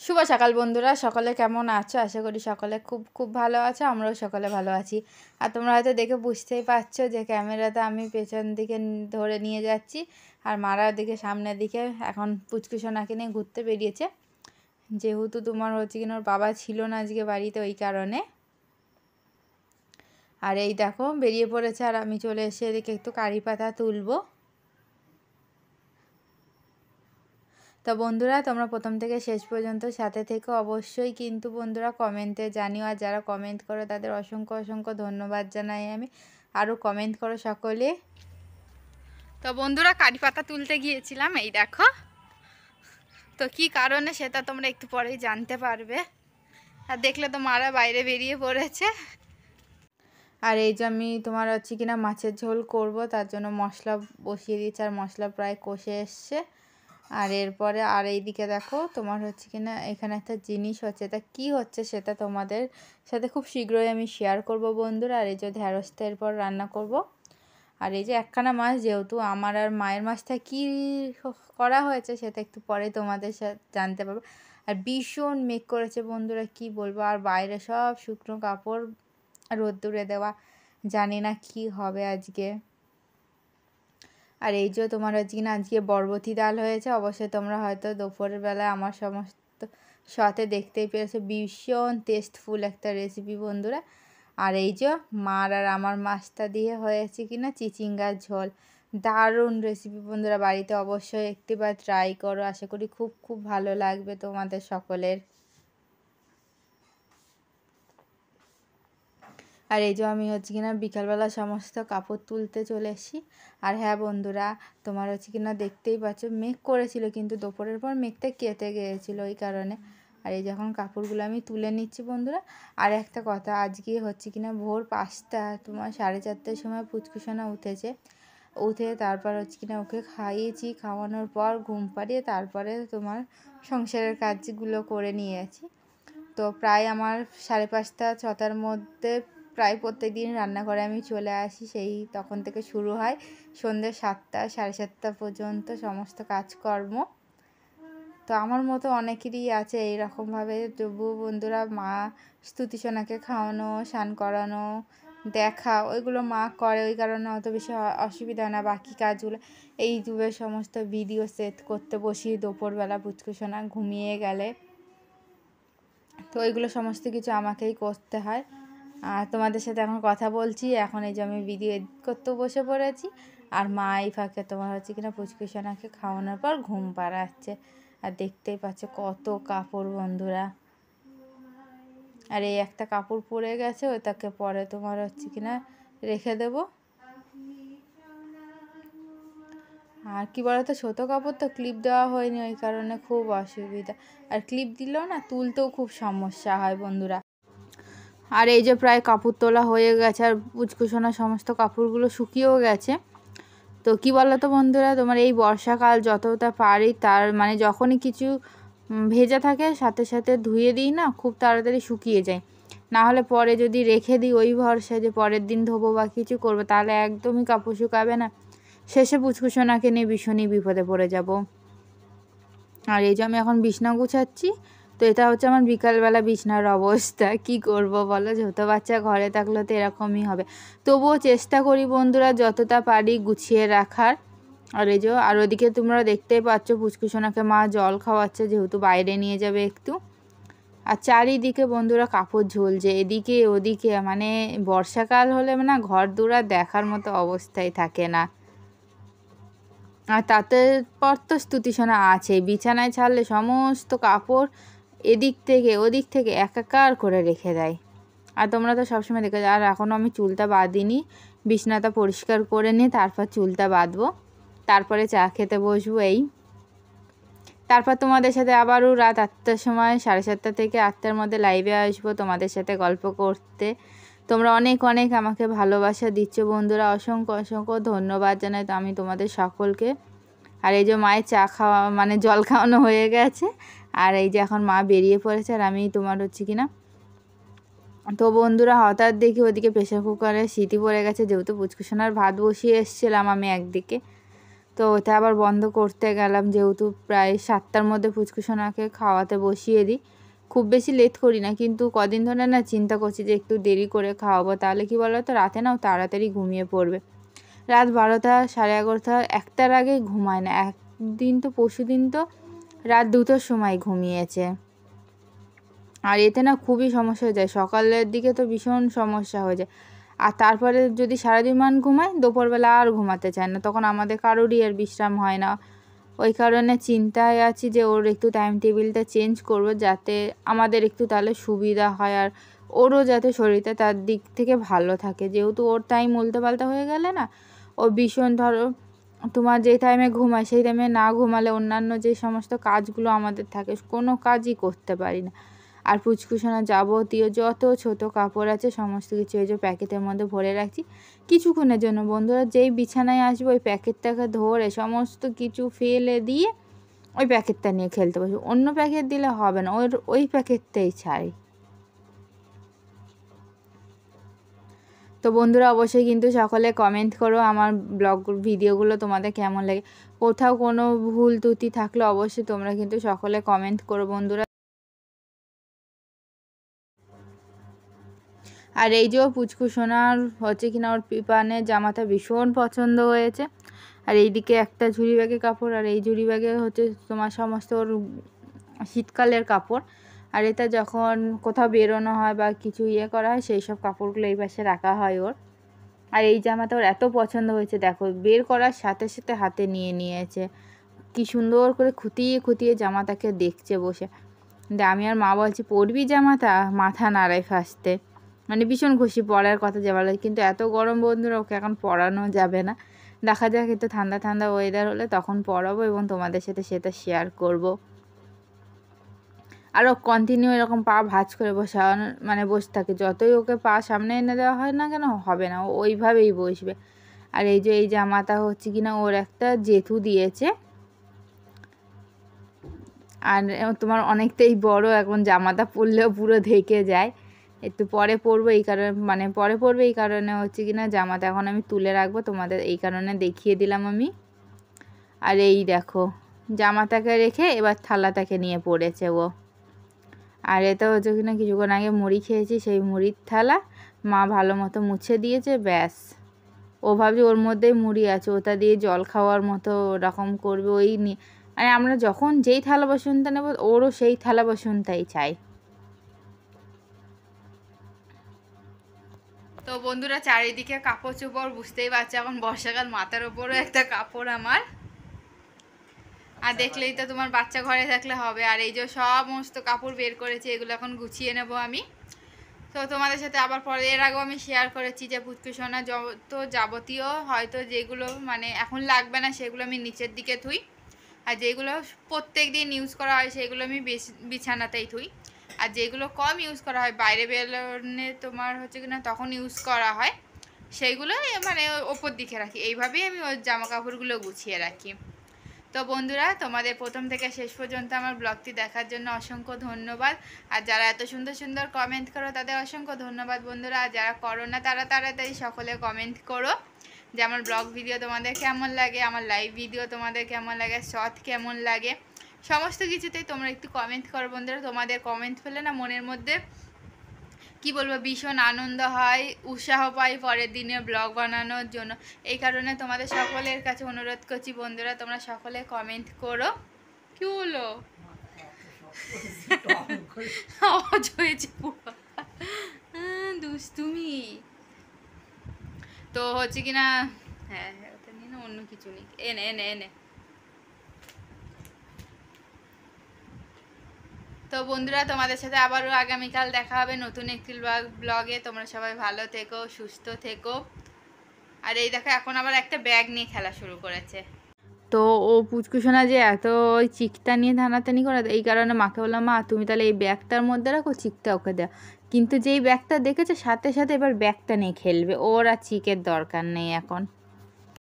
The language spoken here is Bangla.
শুভ সকাল বন্ধুরা, সকলে কেমন আছো? আশা করি সকলে খুব খুব ভালো আছো। আমরাও সকলে ভালো আছি। আর তোমরা হয়তো দেখে বুঝতেই পারছো যে ক্যামেরাতে আমি পেছন দিকে ধরে নিয়ে যাচ্ছি, আর মারার দিকে সামনের দিকে এখন পুচকুসোনাকে নিয়ে ঘুরতে বেরিয়েছে। যেহেতু তোমার হচ্ছে কিনা ওর বাবা ছিল না আজকে বাড়িতে, ওই কারণে। আর এই দেখো বেরিয়ে পড়েছে, আর আমি চলে এসে এদিকে একটু কারি পাতা তুলবো। তো বন্ধুরা, তোমরা প্রথম থেকে শেষ পর্যন্ত সাথে থেকে অবশ্যই কিন্তু বন্ধুরা কমেন্টে জানিও। আর যারা কমেন্ট করো তাদের অসংখ্য অসংখ্য ধন্যবাদ জানাই আমি। আরও কমেন্ট করো সকলে। তো বন্ধুরা, কারি পাতা তুলতে গিয়েছিলাম, এই দেখো। তো কি কারণে সেটা তোমরা একটু পরেই জানতে পারবে। আর দেখলে তো মারা বাইরে বেরিয়ে পড়েছে। আর এই যে আমি তোমার হচ্ছে কিনা মাছের ঝোল করব, তার জন্য মশলা বসিয়ে দিয়েছি, আর মশলা প্রায় কষে এসছে। আর এরপরে আর এইদিকে দেখো তোমার হচ্ছে কিনা এখানে একটা জিনিস হচ্ছে, এটা কি হচ্ছে সেটা তোমাদের সাথে খুব শীঘ্রই আমি শেয়ার করব বন্ধুরা। আর এই যে ঢ্যাঁড়সটা এরপর রান্না করব। আর এই যে একখানা মাছ, যেহেতু আমার আর মায়ের মাছটা কি করা হয়েছে সেটা একটু পরে তোমাদের সাথে জানতে পারবো। আর ভীষণ মেঘ করেছে বন্ধুরা, কি বলবো। আর বাইরে সব শুকনো কাপড় রোদ্দুরে দেওয়া, জানি না কি হবে আজকে। আর এই যে তোমার হচ্ছে কিনা আজকে বরবটি ডাল হয়েছে। অবশ্যই তোমরা হয়তো দুপুরের বেলায় আমার সমস্ত সাথে দেখতেই পেরেছো, ভীষণ টেস্টফুল একটা রেসিপি বন্ধুরা। আর এই যে মার আর আমার মাছটা দিয়ে হয়েছে কিনা চিচিঙ্গার ঝোল, দারুণ রেসিপি বন্ধুরা। বাড়িতে অবশ্যই একটিবার ট্রাই করো, আশা করি খুব খুব ভালো লাগবে তোমাদের সকলের। আর এই যে আমি হচ্ছে কিনা বিকালবেলা সমস্ত কাপড় তুলতে চলে এসেছি। আর হ্যাঁ বন্ধুরা, তোমার হচ্ছে কিনা দেখতেই পাচ্ছ মেঘ করেছিল, কিন্তু দুপুরের পর মেঘটা কেটে গিয়েছিলো, ওই কারণে। আর এই যখন কাপড়গুলো আমি তুলে নিচ্ছি বন্ধুরা। আর একটা কথা, আজকে হচ্ছে কিনা ভোর 5টা তোমার 4:30টার সময় পুচকুসোনা উঠেছে। উঠে তারপর হচ্ছে কিনা ওকে খাইয়েছি, খাওয়ানোর পর ঘুম পাড়িয়ে তারপরে তোমার সংসারের কাজগুলো করে নিয়েছি। তো প্রায় আমার 5:30 6টার মধ্যে প্রায় প্রত্যেক দিন রান্নাঘরে আমি চলে আসি। সেই তখন থেকে শুরু হয় সন্ধ্যে 7টা 7:30 পর্যন্ত সমস্ত কাজকর্ম। তো আমার মতো অনেকেরই আছে এইরকমভাবে। তবুও বন্ধুরা, মা স্তুতিসোনাকে খাওয়ানো, স্নান করানো, দেখা, ওইগুলো মা করে, ওই কারণে অত বেশি অসুবিধা হয় না। বাকি কাজগুলো এই ইউটিউবের সমস্ত ভিডিও সেট করতে বসি দুপুরবেলা পুচকুসোনা ঘুমিয়ে গেলে। তো ওইগুলো সমস্ত কিছু আমাকেই করতে হয়। আর তোমাদের সাথে এখন কথা বলছি, এখন এই যে আমি ভিডিও এডিট করতে বসে পড়েছি। আর মা এই ফাঁকে তোমার হচ্ছে কিনা পুচকুসোনাকে খাওয়ানোর পর ঘুম পাড়াচ্ছে। আর দেখতেই পাচ্ছ কত কাপড় বন্ধুরা। আর এই একটা কাপড় পরে গেছে, ওটাকে পরে তোমার হচ্ছে কিনা রেখে দেব। আর কি বলতো, ছোটো কাপড় তো ক্লিপ দেওয়া হয়নি, ওই কারণে খুব অসুবিধা। আর ক্লিপ দিলেও না তুলতেও খুব সমস্যা হয় বন্ধুরা। আর এই যে প্রায় কাপড় তোলা হয়ে গেছে, আর পুচকুসোনা সমস্ত কাপড়গুলো শুকিয়েও গেছে। তো কি বলো তো বন্ধুরা, তোমার এই বর্ষাকাল যতটা পারি তার মানে যখনই কিছু ভেজা থাকে সাথে সাথে ধুয়ে দিই না, খুব তাড়াতাড়ি শুকিয়ে যায়। না হলে পরে যদি রেখে দিই ওই ভরসা যে পরের দিন ধোবো বা কিছু করবো, তাহলে একদমই কাপড় শুকাবে না। শেষে পুচকুসোনাকে নিয়ে ভীষণই বিপদে পড়ে যাব। আর এই যে আমি এখন বিছনা গুছাচ্ছি। তো এটা হচ্ছে আমার বিকালবেলা বিছনার অবস্থা। কি করব বলো, ছোটো বাচ্চা ঘরে থাকলে তো এরকমই হবে। তবুও চেষ্টা করি বন্ধুরা যতটা পারি গুছিয়ে রাখার। আর এই যে আর ওদিকে তোমরা দেখতেই পাচ্ছ পুচকুসোনাকে মা জল খাওয়াচ্ছে, যেহেতু বাইরে নিয়ে যাবে একটু। আর চারিদিকে বন্ধুরা কাপড় ঝুলছে এদিকে ওদিকে, মানে বর্ষাকাল হলে না ঘর দুয়ার দেখার মতো অবস্থায় থাকে না। আর তাতে পর তো স্তুতিসোনা আছে, বিছানায় ছাড়লে সমস্ত কাপড় এদিক থেকে ওদিক থেকে একাকার করে রেখে দেয়। আর তোমরা তো সবসময় দেখে যাও। আর এখনও আমি চুলটা বাঁধিনি, বিছনাটা পরিষ্কার করে নিয়ে তারপর চুলটা বাঁধবো, তারপরে চা খেতে বসবো। এই তারপর তোমাদের সাথে আবারও রাত 8টার সময় 7:30 থেকে 8টার মধ্যে লাইভে আসবো তোমাদের সাথে গল্প করতে। তোমরা অনেক অনেক আমাকে ভালোবাসা দিচ্ছ বন্ধুরা, অসংখ্য অসংখ্য ধন্যবাদ জানাই তো আমি তোমাদের সকলকে। আর এই যে মায়ের চা খাওয়া মানে জল খাওয়ানো হয়ে গেছে। আর এই যে এখন মা বেরিয়ে পড়েছে, আর আমি তোমার হচ্ছে কিনা। তো বন্ধুরা, হঠাৎ দেখি ওদিকে প্রেশার কুকারে সিটি পড়ে গেছে, যেহেতু পুচকুসোনার ভাত বসিয়ে এসেছিলাম আমি একদিকে। তো ওটা আবার বন্ধ করতে গেলাম, যেহেতু প্রায় 7টার মধ্যে পুচকুসোনাকে খাওয়াতে বসিয়ে দিই। খুব বেশি লেট করি না, কিন্তু কদিন ধরে না চিন্তা করছি যে একটু দেরি করে খাওয়াবো, তাহলে কি বলো তো রাতে নাও তাড়াতাড়ি ঘুমিয়ে পড়বে। রাত 12টা, 11:30, 1টার আগে ঘুমায় না। একদিন তো পরশু দিন তো রাত 2টোর সময় ঘুমিয়েছে। আর এতে না খুবই সমস্যা হয়ে যায়, সকালের দিকে তো ভীষণ সমস্যা হয়ে যায়। আর তারপরে যদি সারাদিন মান ঘুমায়, দুপুরবেলা আর ঘুমাতে চায় না, তখন আমাদের কারোরই আর বিশ্রাম হয় না। ওই কারণে চিন্তায় আছি যে ওর একটু টাইম টেবিলটা চেঞ্জ করব, যাতে আমাদের একটু তাহলে সুবিধা হয়, আর ওরও যাতে শরীরটা তার দিক থেকে ভালো থাকে। যেহেতু ওর টাইম উল্টোপাল্টা হয়ে গেলে না, ও ভীষণ, ধরো তোমার যেই টাইমে ঘুমায় সেই টাইমে না ঘুমালে অন্যান্য যে সমস্ত কাজগুলো আমাদের থাকে কোনো কাজই করতে পারি না। আর পুচকুসোনা যাবতীয় যত ছোট কাপড় আছে সমস্ত কিছু এই যে প্যাকেটের মধ্যে ভরে রাখছি কিছুক্ষণের জন্য। বন্ধুরা যেই বিছানায় আসবে ওই প্যাকেটটাকে ধরে সমস্ত কিছু ফেলে দিয়ে ওই প্যাকেটটা নিয়ে খেলতে বসে, অন্য প্যাকেট দিলে হবে না, ওই প্যাকেটটাই চাই। তো বন্ধুরা অবশ্যই কিন্তু সকলে কমেন্ট করো আমার ব্লগ ভিডিওগুলো তোমাদের কেমন লাগে। কোথাও কোনো ভুল ত্রুটি থাকলে অবশ্যই তোমরা কিন্তু সকলে কমেন্ট করো বন্ধুরা। আর এই যে পুচকুসোনার হচ্ছে কিনা ওর পিপানের জামাটা ভীষণ পছন্দ হয়েছে। আর এইদিকে একটা ঝুড়ি ব্যাগে কাপড়, আর এই ঝুড়ি ব্যাগে হচ্ছে তোমার সমস্ত ওর শীতকালের কাপড়। আর এটা যখন কোথাও বেরোনো হয় বা কিছু ইয়ে করা হয় সেই সব কাপড়গুলো এই পাশে রাখা হয় ওর। আর এই জামাটা ওর এত পছন্দ হয়েছে, দেখো বের করার সাথে সাথে হাতে নিয়ে নিয়েছে, কি সুন্দর করে খুঁটিয়ে খুঁটিয়ে জামাটাকে দেখছে বসে। আমি আর মা বলছি পরবি জামাটা, মাথা নাড়ায় ফার্স্টে, মানে ভীষণ খুশি পরার কথা যে বলে। কিন্তু এত গরম বন্ধুরা ওকে এখন পরানো যাবে না, দেখা যাক একটু ঠান্ডা ঠান্ডা ওয়েদার হলে তখন পরাবো এবং তোমাদের সাথে সেটা শেয়ার করব। আরও কন্টিনিউ এরকম পা ভাঁজ করে মানে বসে থাকে, যতই ওকে পা সামনে এনে দেওয়া হয় না কেন হবে না, ও ওইভাবেই বসবে। আর এই যে এই জামাটা হচ্ছে কিনা ওর একটা জেঠু দিয়েছে, আর তোমার অনেকটাই বড়, এখন জামাটা পরলেও পুরো ঢেকে যায়। একটু পরে পরবো এই কারণে, মানে পরে পরবে এই কারণে হচ্ছে কিনা জামাটা এখন আমি তুলে রাখবো, তোমাদের এই কারণে দেখিয়ে দিলাম আমি। আর এই দেখো জামাটাকে রেখে এবার থালাটাকে নিয়ে পড়েছে ও। আর এটা হচ্ছে কিনা কিছুক্ষণ আগে মুড়ি খেয়েছি, সেই মুড়ির থালা মা ভালো মতো মুছে দিয়েছে, ব্যাস। ও ভাবছে ওর মধ্যেই মুড়ি আছে, ওটা দিয়ে জল খাওয়ার মতো ওরকম করবে, ওই নিয়ে মানে আমরা যখন যেই থালা বাসনটা নেব ওরও সেই থালা বাসনটাই চাই। তো বন্ধুরা চারিদিকে কাপড় চোপড়, বুঝতেই পারছি এখন বর্ষাকাল, মাথার ওপরও একটা কাপড় আমার। আর দেখলেই তো তোমার বাচ্চা ঘরে থাকলে হবে। আর এই যে সমস্ত কাপড় বের করেছি, এগুলো এখন গুছিয়ে নেব আমি। তো তোমাদের সাথে আবার পরে, এর আগেও আমি শেয়ার করেছি যে পুচকুসোনা যত যাবতীয় হয়তো যেগুলো মানে এখন লাগবে না সেগুলো আমি নিচের দিকে থুই, আর যেগুলো প্রত্যেক দিন ইউজ করা হয় সেগুলো আমি বিছানাতেই থুই। আর যেগুলো কম ইউজ করা হয় বাইরে বেরোনে তোমার হচ্ছে কিনা তখন ইউজ করা হয়, সেইগুলো মানে ওপর দিকে রাখি। এইভাবেই আমি ওর জামা কাপড়গুলো গুছিয়ে রাখি। তো বন্ধুরা তোমাদের প্রথম থেকে শেষ পর্যন্ত আমার ব্লগটি দেখার জন্য অসংখ্য ধন্যবাদ। আর যারা এত সুন্দর সুন্দর কমেন্ট করো তাদের অসংখ্য ধন্যবাদ বন্ধুরা। আর যারা করো না তারা তাড়াতাড়ি সকলে কমেন্ট করো যে আমার ব্লগ ভিডিও তোমাদের কেমন লাগে, আমার লাইভ ভিডিও তোমাদের কেমন লাগে, শর্ট কেমন লাগে, সমস্ত কিছুতেই তোমরা একটু কমেন্ট করো বন্ধুরা। তোমাদের কমেন্ট পেলে না মনের মধ্যে কি বলবো ভীষণ আনন্দ হয়, উৎসাহ পাই পরের দিনে ব্লগ বানানোর জন্য। এই কারণে তোমাদের সকলের কাছে অনুরোধ করছি বন্ধুরা তোমরা সকলে কমেন্ট করো। কি হলো আওয়াজ হয়েছে দুষ্টুমি। তো হচ্ছে কিনা হ্যাঁ হ্যাঁ ওটা নিয়ে না অন্য কিছু নেই, এনে এনে এনে। তো বন্ধুরা তোমাদের সাথে আবারও আগামীকাল দেখা হবে নতুন একটি ব্লগে। তোমরা সবাই ভালো থেকো, সুস্থ থেকো। আর এই দেখো এখন আবার একটা ব্যাগ নিয়ে খেলা শুরু করেছে। তো ও পুচকুসোনা যে এত ওই চিকটা নিয়ে টানাটানি করে, এই কারণে মাকে বললাম মা তুমি তাহলে এই ব্যাগটার মধ্যে রাখো, চিকটা ওকে দেওয়া। কিন্তু যেই ব্যাগটা দেখেছে সাথে সাথে এবার ব্যাগটা নিয়ে খেলবে, ওর আর চিকের দরকার নেই এখন।